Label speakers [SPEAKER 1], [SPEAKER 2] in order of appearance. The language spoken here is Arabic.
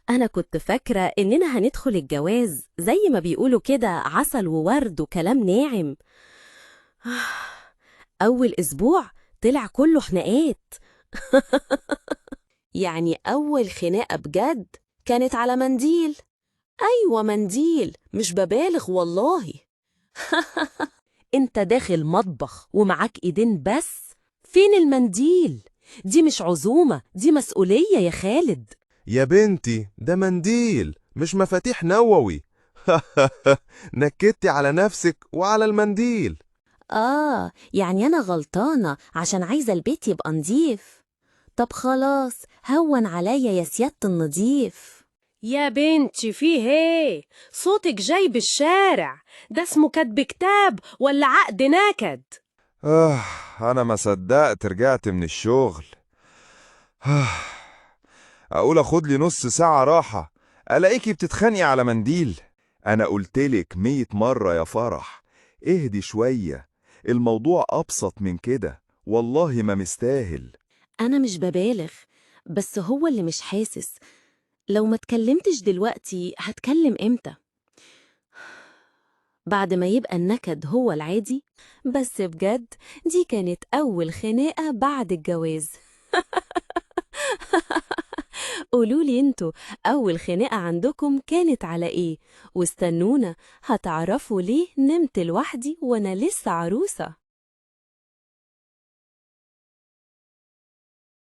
[SPEAKER 1] أنا كنت فاكرة إننا هندخل الجواز زي ما بيقولوا كده عسل وورد وكلام ناعم. أول أسبوع طلع كله خناقات. يعني أول خناقة بجد كانت على منديل. أيوة منديل، مش ببالغ والله. انت داخل مطبخ ومعاك ايدين بس. فين المنديل؟ دي مش عزومة، دي مسؤولية يا خالد.
[SPEAKER 2] يا بنتي ده منديل مش مفاتيح نووي. نكدتي على نفسك وعلى المنديل.
[SPEAKER 1] يعني أنا غلطانة عشان عايزة البيت يبقى نضيف. طب خلاص، هون عليا يا سيادة النضيف.
[SPEAKER 3] يا بنتي فيه ايه؟ صوتك جاي بالشارع. ده اسمه كتب كتاب ولا عقد نكد؟
[SPEAKER 2] آه أنا ما صدقت رجعت من الشغل. أقول أخد لي نص ساعة راحة، ألاقيكي بتتخانقي على منديل. أنا قلتلك 100 مرة يا فرح، اهدي شوية، الموضوع أبسط من كده، والله ما مستاهل.
[SPEAKER 1] أنا مش ببالغ، بس هو اللي مش حاسس. لو ما اتكلمتش دلوقتي هتكلم إمتى؟ بعد ما يبقى النكد هو العادي. بس بجد دي كانت أول خناقة بعد الجواز. قولولي انتوا، أول خناقة عندكم كانت على إيه؟ واستنونا هتعرفوا ليه نمت لوحدي وأنا لسه عروسة.